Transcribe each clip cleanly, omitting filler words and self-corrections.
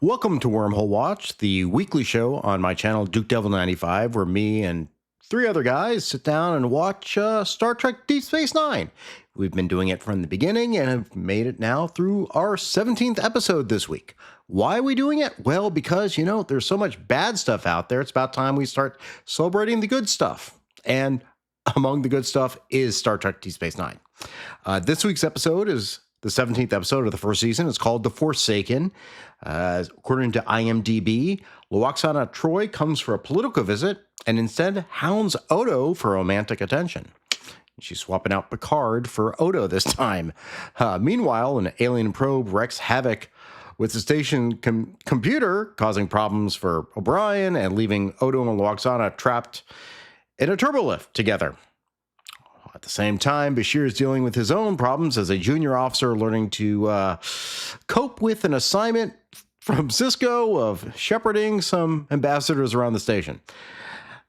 Welcome to Wormhole Watch, the weekly show on my channel, Duke Devil 95, where me and three other guys sit down and watch Star Trek Deep Space Nine. We've been doing it from the beginning and have made it now through our 17th episode this week. Why are we doing it? Well, because, there's so much bad stuff out there. It's about time we start celebrating the good stuff. And among the good stuff is Star Trek Deep Space Nine. This week's episode is the 17th episode of the first season. It's called The Forsaken. According to IMDb, Lwaxana Troi comes for a political visit and instead hounds Odo for romantic attention. She's swapping out Picard for Odo this time. Meanwhile, an alien probe wreaks havoc with the station computer, causing problems for O'Brien and leaving Odo and Lwaxana trapped in a turbolift together. At the same time, Bashir is dealing with his own problems as a junior officer learning to cope with an assignment from Cisco of shepherding some ambassadors around the station.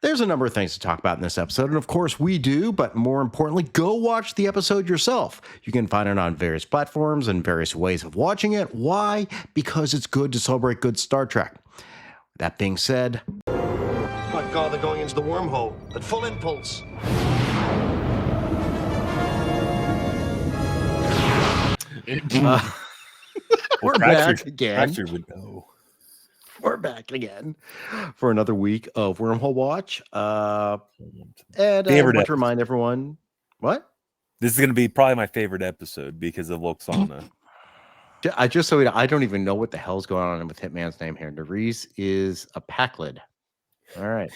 There's a number of things to talk about in this episode, and of course we do, but more importantly, go watch the episode yourself. You can find it on various platforms and various ways of watching it. Why? Because it's good to celebrate good Star Trek. That being said... My God, they're going into the wormhole at full impulse. We're back again. Ratchet would know. We're back again for another week of Wormhole Watch. And I want to remind everyone, what? This is going to be probably my favorite episode because of Lwaxana. I don't even know what the hell's going on with Hitman's name here. Nerys is a Packlid. All right.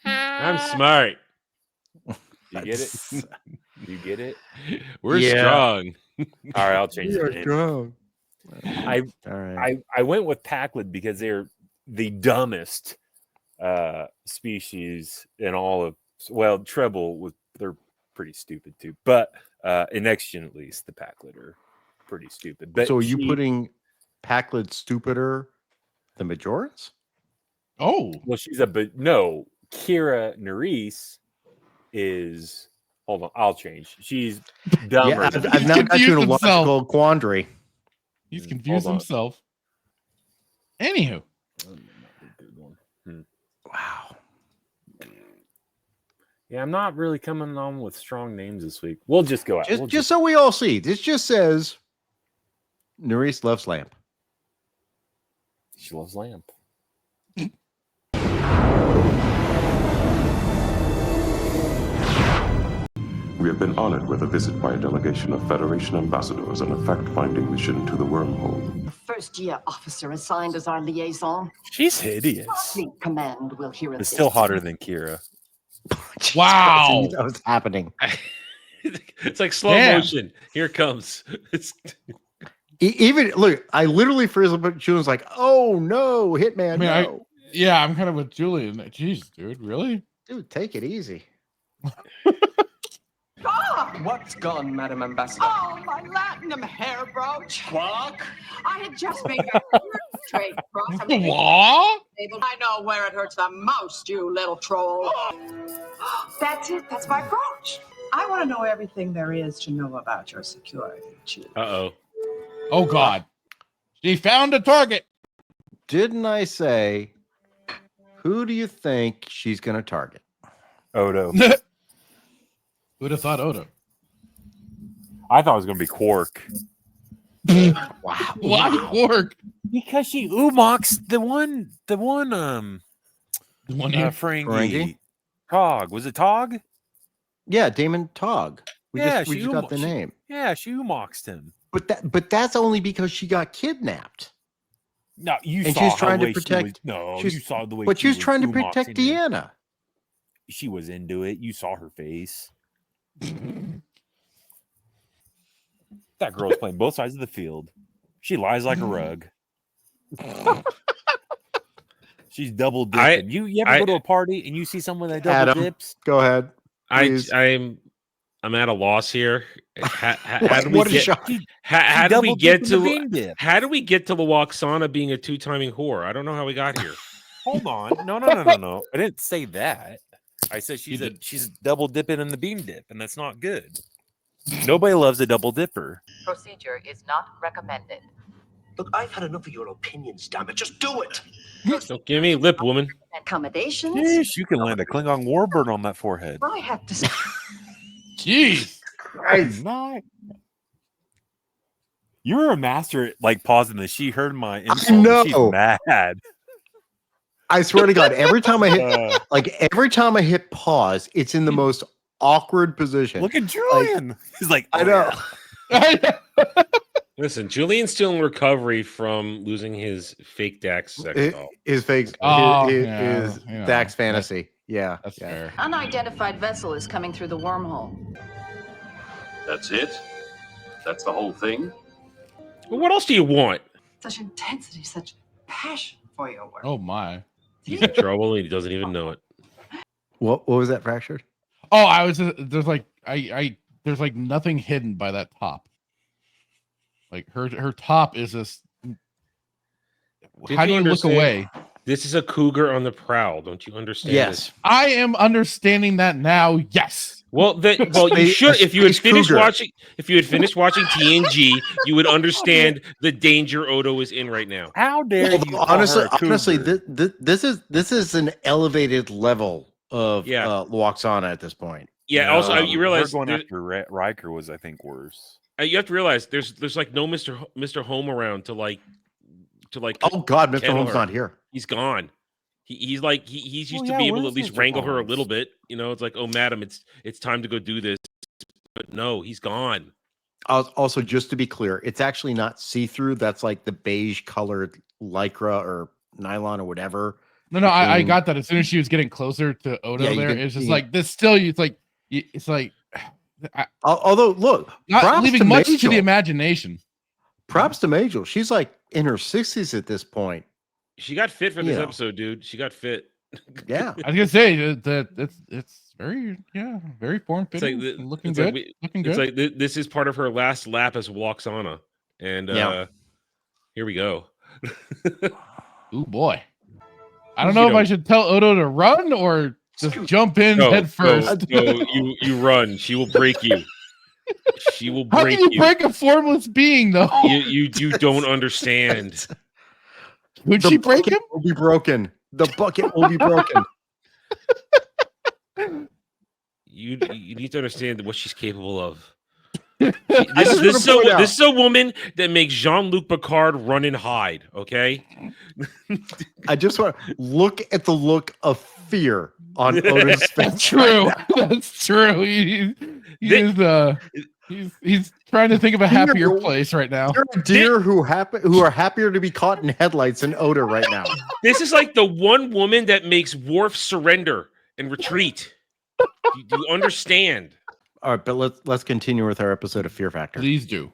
I'm smart. You get it? You get it? We're strong. All right, I'll change the name. Strong. I went with Packlid because they're the dumbest species in all of, well, Treble they're pretty stupid too, but in Next Gen at least the Packlid are pretty stupid. But so are you putting Packlid stupider than Bajorans? Oh, well, no. Kira Nerys is. Hold on, I'll change. She's dumber. Yeah, I've now got you in a logical quandary. He's confused himself. Anywho. Wow. Yeah, I'm not really coming on with strong names this week. We'll just go out. Just so we all see. This just says Nerys loves lamp. She loves lamp. We have been honored with a visit by a delegation of Federation ambassadors on a fact-finding mission to the wormhole. The first-year officer assigned as our liaison. She's hideous. Fleet command will hear it. It's still hotter than Kira. Wow. That was happening. It's like slow motion. Here it comes. Even look, I literally froze up. Julian's like, "Oh no, Hitman!" No. I'm kind of with Julian. Jeez, dude, really? Dude, take it easy. What's gone, Madam Ambassador? Oh, my latinum hair brooch. What? I had just made a trade cross. What? I know where it hurts the most, you little troll. That's it. That's my brooch. I want to know everything there is to know about your security, Chief. Uh-oh. Oh, God. She found a target. Didn't I say, who do you think she's going to target? Odo. Who'd have thought Odo? I thought it was going to be Quark. Wow. Why Quark? Because she Umox the one here? Ferengi. Tog. Was it Tog? Yeah, Damon Tog. We just she got the name. Yeah, she Umoxed him. But that's only because she got kidnapped. No, you and saw she's trying the to way protect. you saw the way. But she was trying to Umoxing protect him. Deanna. She was into it. You saw her face. That girl's playing both sides of the field. She lies like a rug. She's double dipping. You ever go to a party and you see someone that double dips? Go ahead. I'm at a loss here. How do we get to Lwaxana being a two-timing whore? I don't know how we got here. Hold on. No. I didn't say that. I said she's double dipping in the beam dip, and that's not good. Nobody loves a double dipper. Procedure is not recommended. Look, I've had enough of your opinions, damn it. Just do it. Don't give me lip, woman. Accommodations. Yeesh, you can land a Klingon warbird on that forehead. I have to say. Jeez. Christ. You're a master at like pausing this. She heard my insult. know. She's mad. I swear to God, every time I hit pause, it's in the most awkward position. Look at Julian. He's like, I know. Listen, Julian's still in recovery from losing his fake Dax sex doll. His fake, his Dax fantasy. Yeah, That's fair. Unidentified vessel is coming through the wormhole. That's it? That's the whole thing? Well, what else do you want? Such intensity, such passion for your work. Oh my. He's in trouble and he doesn't even know it. What was that, Fractured? Oh, I was there's like there's like nothing hidden by that top. Like her top is just. How do you look away? This is a cougar on the prowl. Don't you understand? Yes. This? I am understanding that now. Yes. Well, you should. If you had finished watching, TNG, you would understand the danger Odo is in right now. how dare you? call Honestly, her a cougar? this is an elevated level of Lwaxana at this point. Yeah. Also, you realize her going after Riker was, I think, worse. You have to realize there's like no Mr. Home around to like. Oh God, Mr. Kettle Holmes her. not here. He's gone. He's used to be able to at least wrangle her a little bit. You know, it's like, oh, madam, it's time to go do this. But no, he's gone. Also, just to be clear, it's actually not see-through. That's like the beige colored lycra or nylon or whatever. No, I got that as soon as she was getting closer to Odo. It's just like this. Still, it's like. Although, look, not leaving much Majel. to the imagination. Props to Majel. She's like in her 60s at this point. She got fit for this episode, dude. She got fit. Yeah, I was gonna say that it's very very form fitting, looking good. Looking good. It's like this is part of her last lap as Lwaxana, and here we go. Ooh boy, I don't know if I should tell Odo to run or just jump in head first. No, you run. She will break you. She will break you. How can you break a formless being though? You don't understand. Would she break him? Will be broken. The bucket will be broken. You need to understand what she's capable of. This is a woman that makes Jean-Luc Picard run and hide. Okay. I just want to look at the look of fear on Odo's face. That's true. That's true. He's trying to think of a happier place right now. There are deer who are happier to be caught in headlights than Odo right now. This is like the one woman that makes Worf surrender and retreat. Do you understand? All right, but let's continue with our episode of Fear Factor. Please do.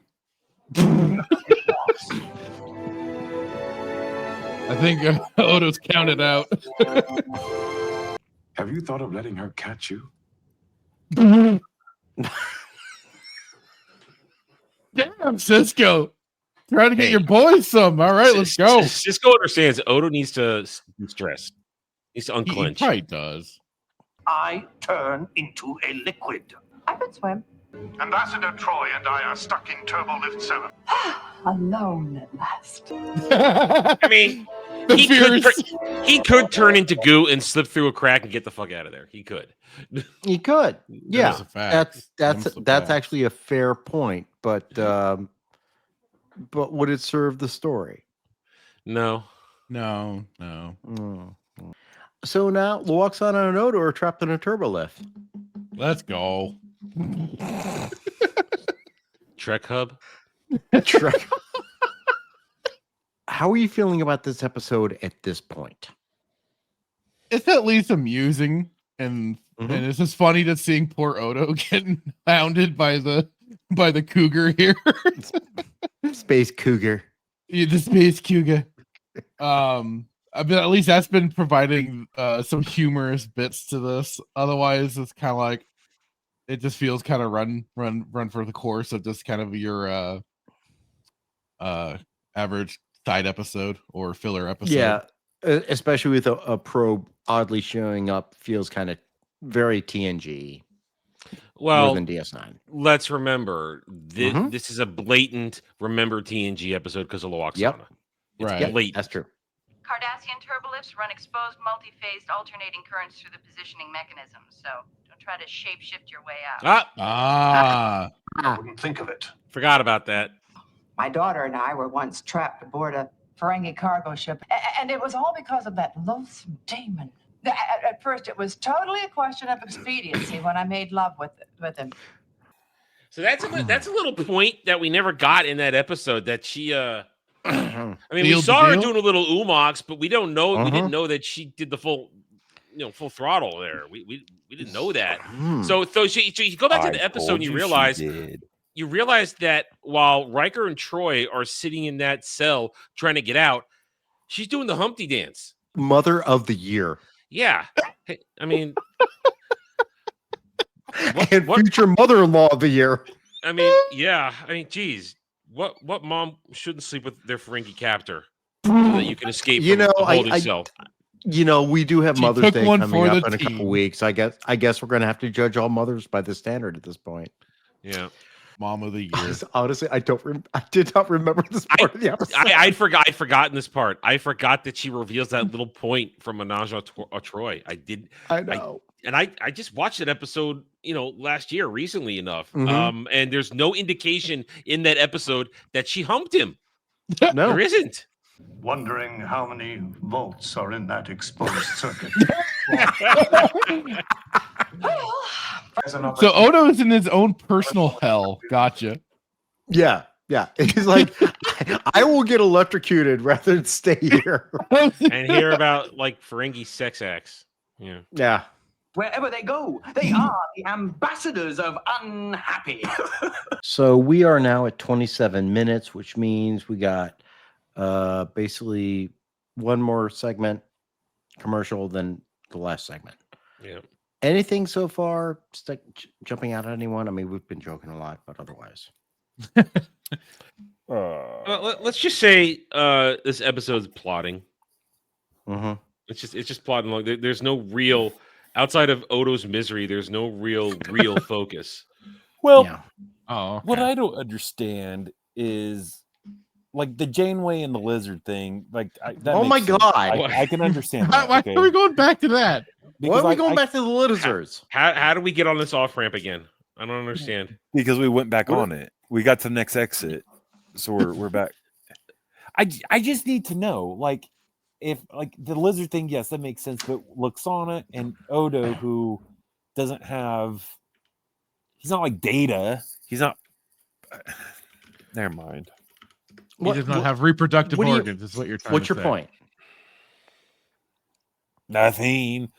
I think Odo's counted out. Have you thought of letting her catch you? Damn, Cisco. Trying to get your boys some. All right, let's go. Cisco understands Odo needs to stress. Needs to unclench. He probably does. I turn into a liquid. I could swim. Ambassador Troi and I are stuck in Turbo Lift 7. Alone at last. I mean, he could turn into goo and slip through a crack and get the fuck out of there. He could. He could. Yeah, that's fact. actually a fair point. But would it serve the story? No. So now Lwaxana and Odo are trapped in a turbo lift. Let's go. Trek Hub. Trek. How are you feeling about this episode at this point? It's at least amusing, and it's just funny to seeing poor Odo getting hounded by the cougar here. Space cougar. Yeah, the space cougar. I mean, at least that's been providing some humorous bits to this. Otherwise, it's kind of like it just feels kind of run for the course of just kind of your average side episode or filler episode. Yeah, especially with a probe oddly showing up, feels kind of very TNG. more than DS9. Let's remember, this is a blatant remember TNG episode because of Lwaxana. Yep. It's Right. blatant. That's true. Cardassian turbolifts run exposed multi-phased alternating currents through the positioning mechanism, so don't try to shape-shift your way out. I wouldn't think of it. Forgot about that. My daughter and I were once trapped aboard a Ferengi cargo ship, and it was all because of that loathsome demon. At first, it was totally a question of expediency when I made love with him. So that's a little point that we never got in that episode. That she, I mean, we saw her doing a little umox, but we don't know. We didn't know that she did the full throttle there. We didn't know that. So you go back to the episode and you realize that while Riker and Troi are sitting in that cell trying to get out, she's doing the Humpty dance. Mother of the Year. Yeah. I mean, future mother-in-law of the year. I mean, yeah. I mean, geez, what mom shouldn't sleep with their Ferengi captor so that you can escape from the holding cell? We do have Mother's Day coming up in a couple weeks. I guess we're going to have to judge all mothers by this standard at this point. Yeah. Mom of the year. Honestly, I did not remember this part of the episode. I'd forgotten this part. I forgot that she reveals that little point from Majel Troi. I know. I just watched that episode, last year, recently enough. And there's no indication in that episode that she humped him. No, there isn't. Wondering how many volts are in that exposed circuit. So Odo is in his own personal hell. Gotcha. Yeah. He's like, I will get electrocuted rather than stay here and hear about Ferengi sex acts. Yeah. Wherever they go, they are the ambassadors of unhappy. So we are now at 27 minutes, which means we got basically one more segment commercial than the last segment. Yeah. Anything so far jumping out at anyone? I mean, we've been joking a lot, but otherwise. Let's just say this episode's plotting. It's just plotting along. There's no real outside of Odo's misery. There's no real focus. Well, okay. What I don't understand is the Janeway and the lizard thing. Oh my God! I can understand that. Why are we going back to that? Because why are we going back to the lizards? How do we get on this off ramp again? I don't understand. Because we went back on it. We got to the next exit, so we're back. I just need to know, if the lizard thing, yes, that makes sense. But Lwaxana and Odo, who doesn't have, he's not like Data. He's not. Never mind. He does not have reproductive organs. Is what you're trying to say. What's your point? Nothing.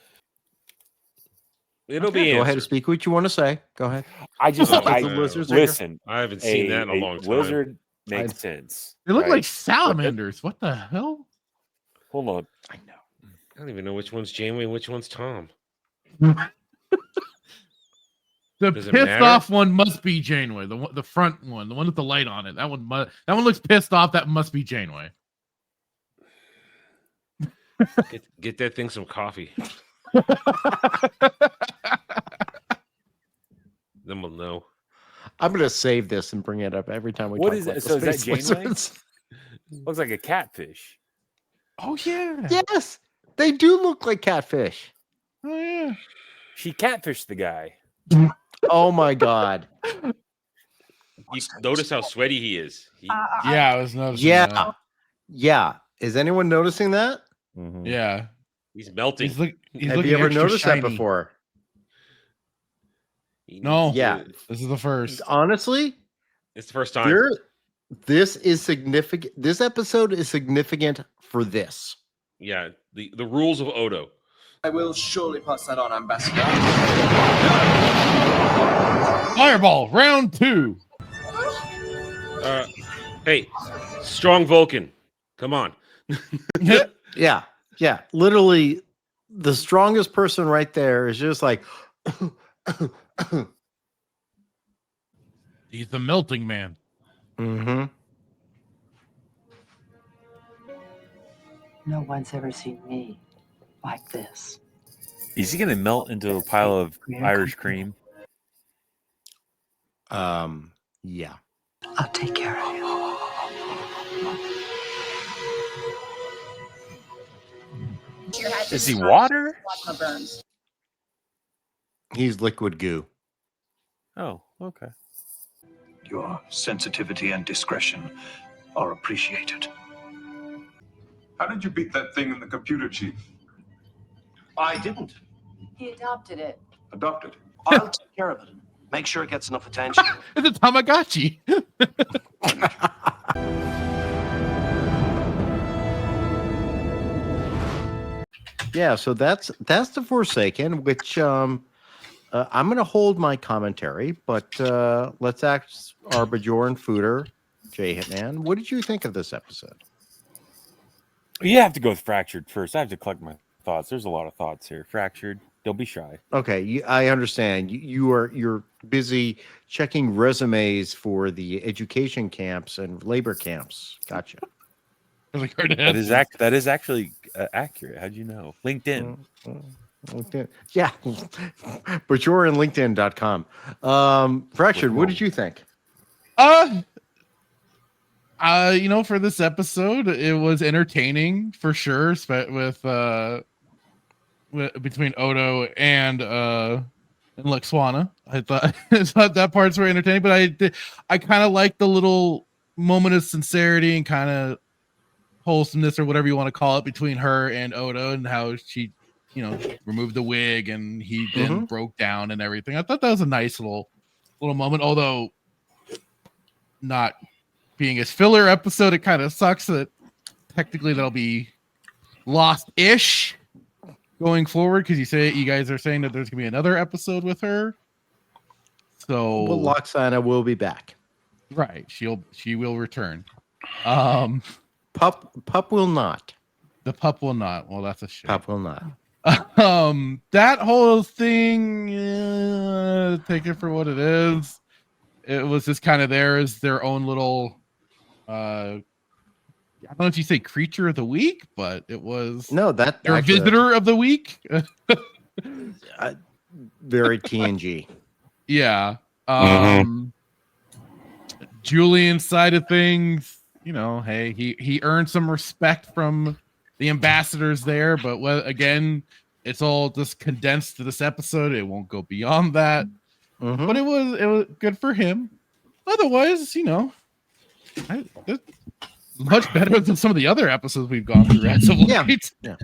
It'll be go ahead and speak what you want to say. Go ahead. I just listen. I haven't seen that in a long time. Lizard makes sense. They look like salamanders. What the hell? Hold on. I know. I don't even know which one's Janeway and which one's Tom. The pissed off one must be Janeway. The front one, the one with the light on it. That one looks pissed off. That must be Janeway. Get that thing some coffee. Then we'll know. I'm gonna save this and bring it up every time we. What talk is about it? So is that Janeway? lizards. Looks like a catfish. Oh yeah. Yes, they do look like catfish. Oh yeah. She catfished the guy. Oh my God. You notice how sweaty he is. Yeah, I was noticing. Yeah. Is anyone noticing that? Yeah. He's melting. Have you ever noticed that before? No. Yeah. This is the first. Honestly, it's the first time. This is significant. This episode is significant for this. Yeah. The rules of Odo. I will surely pass that on, Ambassador. Fireball, round 2. Hey, strong Vulcan. Come on. Yeah. Literally, the strongest person right there is just like. He's the melting man. Mm-hmm. No one's ever seen me like this. Is he gonna melt into a pile of Irish cream? Yeah. I'll take care of you. Is he water? He's liquid goo. Oh, okay. Your sensitivity and discretion are appreciated. How did you beat that thing in the computer, Chief? I didn't. He adopted it. Adopted. I'll take care of it. Make sure it gets enough attention. It's a Tamagotchi. Yeah, so that's the Forsaken, which I'm going to hold my commentary, but let's ask our Bajoran Fooder, Jay Hitman. What did you think of this episode? You have to go with Fractured first. I have to collect my thoughts. There's a lot of thoughts here. Fractured. Don't be shy. Okay, I understand. You're busy checking resumes for the education camps and labor camps. Gotcha. That is actually accurate. How'd you know? LinkedIn. LinkedIn. Yeah. Bajoran LinkedIn.com. Fractured, what did you think? For this episode, it was entertaining for sure, with between Odo and Lwaxana. I thought that parts were entertaining, but I kind of liked the little moment of sincerity and kind of wholesomeness, or whatever you want to call it, between her and Odo, and how she, removed the wig and he then broke down and everything. I thought that was a nice little moment, although not being a filler episode, it kind of sucks that technically that'll be lost-ish going forward, because you guys are saying that there's gonna be another episode with her. So Lwaxana will be back. Right. She will return. Pup will not. The pup will not. Well, that's a shame. Pup will not. That whole thing, take it for what it is. It was just kind of there as their own little I don't know if you say creature of the week, but it was their visitor of the week. Very TNG. Yeah. Julian's side of things, hey, he earned some respect from the ambassadors there, but again, it's all just condensed to this episode. It won't go beyond that. But it was good for him. Otherwise, much better than some of the other episodes we've gone through as of late. Yeah.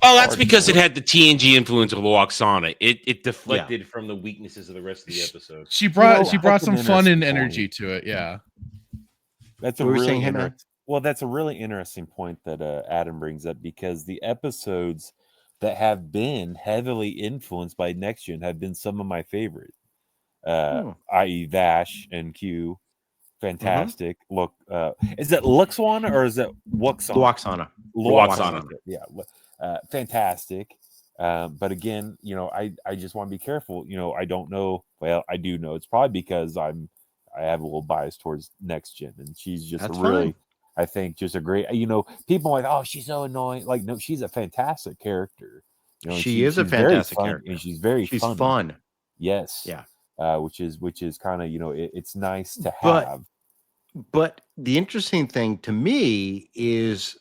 Well, that's because it had the TNG influence of Lwaxana. It deflected from the weaknesses of the rest of the episode. She brought some fun and energy to it. Yeah. That's a really interesting point that Adam brings up, because the episodes that have been heavily influenced by Next Gen have been some of my favorite, i.e. Vash and Q. Fantastic. Look, is it Lwaxana or is it Lwaxana? Lwaxana. Yeah. Fantastic. But again, I just want to be careful. I don't know. Well, I do know. It's probably because I have a little bias towards Next Gen, and she's just I think just a great, people are like, oh, she's so annoying. Like, no, she's a fantastic character. She is a fantastic character, and she's fun. Yes. Yeah. Which is kind of, it's nice to have. But the interesting thing to me is,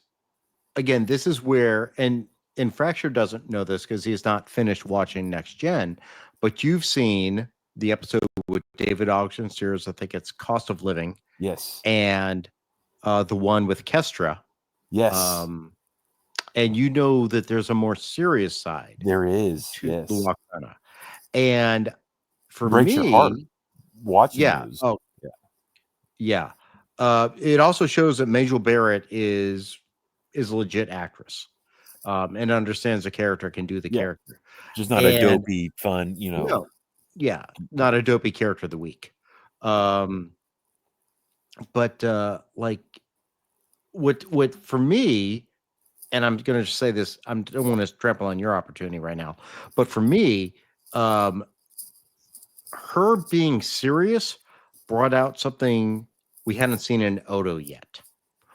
again, this is where, and Fracture doesn't know this because he's not finished watching Next Gen, but you've seen the episode with David Ogden Sears, I think it's Cost of Living. Yes. And the one with Kestra. Yes. And you know that there's a more serious side. There is. To yes. Lwaxana. And for breaks me, your heart watching those. Oh, yeah. It also shows that Majel Barret is a legit actress, and understands the character, can do the character. Just not a dopey fun, No, not a dopey character of the week. But like what for me, and I'm going to say this, I don't want to trample on your opportunity right now, but for me, her being serious brought out something we hadn't seen in Odo yet.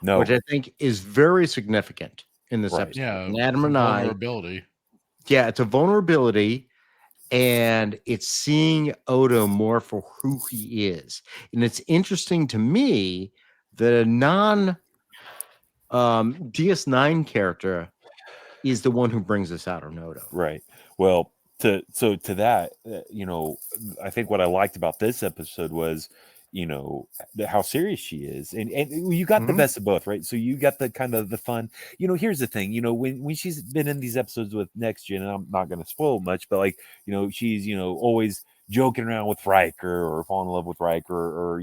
No, which I think is very significant in this episode. Yeah, and Adam and I, vulnerability. Yeah, it's a vulnerability, and it's seeing Odo more for who he is. And it's interesting to me that a non DS9 character is the one who brings us out on Odo. Right. Well, to that, I think what I liked about this episode was, how serious she is, and you got the best of both, right? So you got the kind of the fun. Here's the thing. When she's been in these episodes with Next Gen, and I'm not going to spoil much, but like, she's always joking around with Riker or falling in love with Riker, or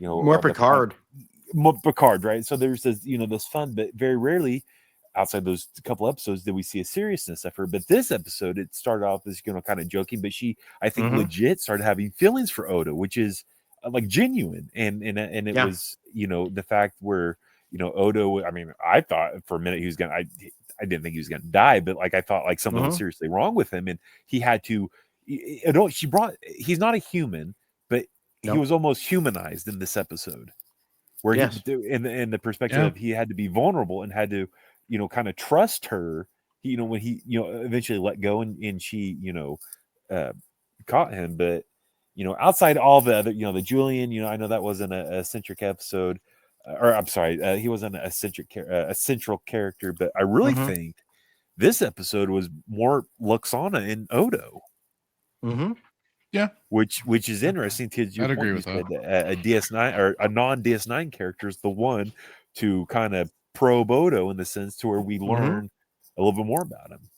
more Picard. Picard, right? So there's this, this fun, but very rarely outside those couple episodes did we see a seriousness of her. But this episode, it started off as kind of joking, but she, I think, legit started having feelings for Odo, which is like genuine, and it was the fact where Odo. I mean, I thought for a minute he was gonna. I didn't think he was gonna die, but like I thought like something was seriously wrong with him, and he had to. He's not a human, but he was almost humanized in this episode, where he, in the perspective of he had to be vulnerable and had to kind of trust her. When he eventually let go and she caught him, but outside all the other the Julian, I know that wasn't a centric episode, or I'm sorry, he wasn't a central character, but I really think this episode was more Lwaxana and Odo. Yeah, which is interesting. I'd agree with that. A DS9 or a non DS9 character is the one to kind of probe Odo in the sense to where we learn a little bit more about him,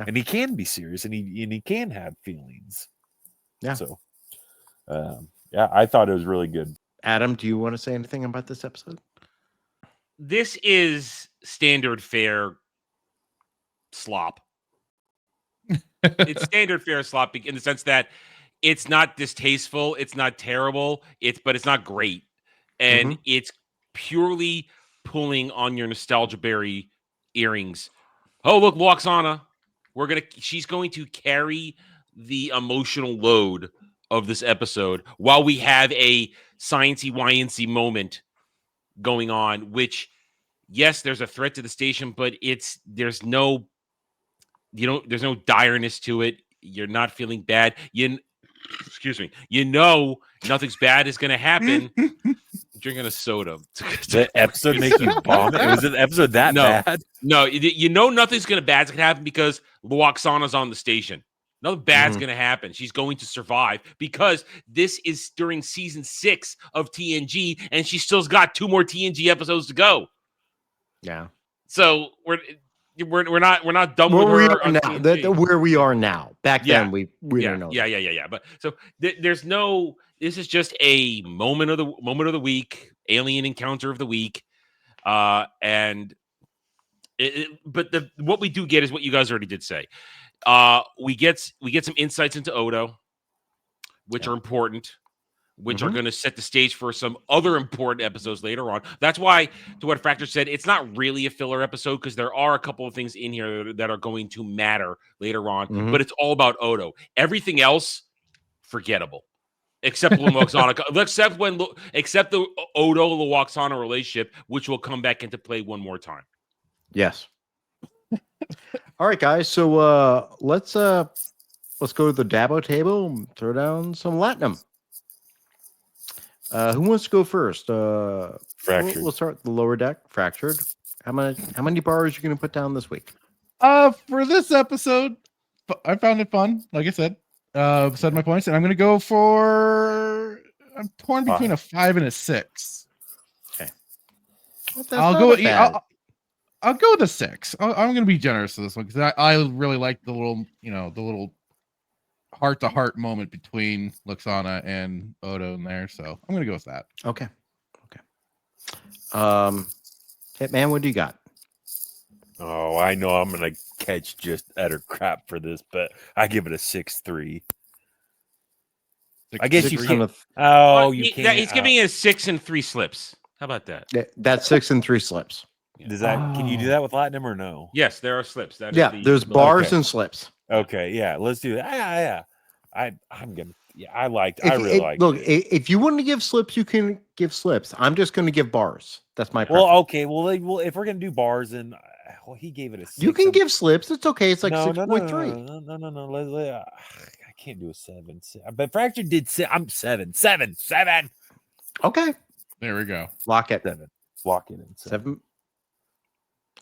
and he can be serious, and he can have feelings. Yeah. So, I thought it was really good. Adam, do you want to say anything about this episode? This is standard fare slop. It's standard fare slop in the sense that it's not distasteful, it's not terrible, but it's not great, and it's purely pulling on your nostalgia berry earrings. Oh, look, Lwaxana. She's going to carry the emotional load of this episode while we have a sciencey YNC moment going on, which, yes, there's a threat to the station, but there's no direness to it. You're not feeling bad. Excuse me. Nothing's bad is going to happen. Drinking a soda. The episode make you vomit? Was it the episode that bad? No, nothing's bad is going to happen because Lwaxana's on the station. Nothing bad's going to happen. She's going to survive because this is during season 6 of TNG, and she still's got 2 more TNG episodes to go. Yeah. So we're not done with her. Where we are now. Back then, we don't know. Yeah. But so there's no. This is just a moment of the week, alien encounter of the week, what we do get is what you guys already did say. We get some insights into Odo, which are important, which are going to set the stage for some other important episodes later on. That's why, to what Fractor said, it's not really a filler episode because there are a couple of things in here that are going to matter later on, but it's all about Odo. Everything else, forgettable. Except when Lwaxana, except the Odo Lwaxana relationship, which will come back into play one more time. Yes. All right, guys. So let's go to the Dabo table and throw down some Latinum. Who wants to go first? Fractured. We'll start with the lower deck. Fractured. How many bars are you going to put down this week? For this episode, I found it fun. Like I said. Said my points, and I'm going to go for. I'm torn between a 5 and a 6. Okay, I'll go with a 6. I'm going to be generous to this one because I really like the little heart-to-heart moment between Lwaxana and Odo in there, so I'm going to go with that. Okay. Hitman, what do you got? Oh, I know I'm going to catch just utter crap for this, but I give it a 6-3. I guess you can't. He's giving it a 6 and 3 slips. How about that? That's 6 and 3 slips. Does that? Can you do that with Latinum or no? Yes, there are slips. There's bars and slips. Okay, yeah, let's do that. Yeah. I'm gonna. Yeah, I really like. Look, if you want to give slips, you can give slips. I'm just going to give bars. That's my preference. Well, okay. Well, if we're gonna do bars, then Well, he gave it a 6. You can give slips. It's okay. It's like no, 6.3. No. I can't do a 7. But Fracture did. I'm 7. Okay. There we go. Lock it. 7. Lock it in 7.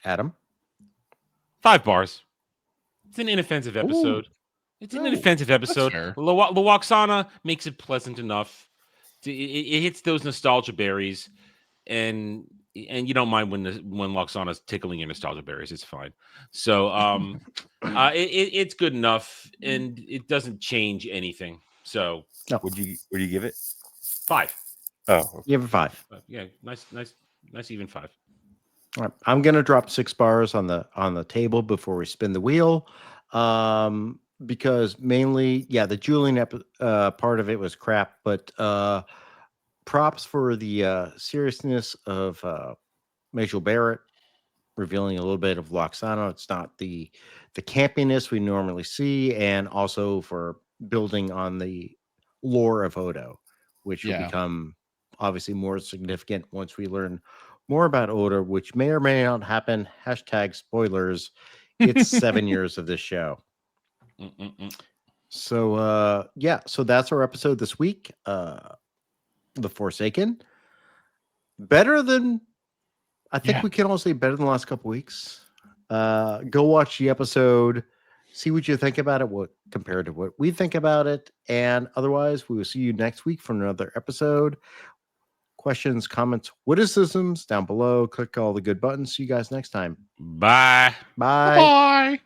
Adam? 5 bars. It's an inoffensive episode. It's an inoffensive episode. Lwaxana makes it pleasant enough. It hits those nostalgia berries, and you don't mind when Lwaxana's tickling your nostalgia berries. It's fine. So it's good enough, and it doesn't change anything. So would you give it 5? Oh, okay. Give it 5. Yeah, nice even 5. All right. I'm gonna drop 6 bars on the table before we spin the wheel. Because mainly, the Julian part of it was crap, but props for the seriousness of Majel Barret revealing a little bit of Lwaxana. It's not the campiness we normally see, and also for building on the lore of Odo, which will become obviously more significant once we learn more about Odo, which may or may not happen. # spoilers. It's 7 years of this show. So so that's our episode this week. The Forsaken, better than I think we can all say better than the last couple weeks. Go watch the episode, see what you think about it, what compared to what we think about it, and otherwise we will see you next week for another episode. Questions, comments, witticisms down below. Click all the good buttons. See you guys next time. Bye. Bye. Bye.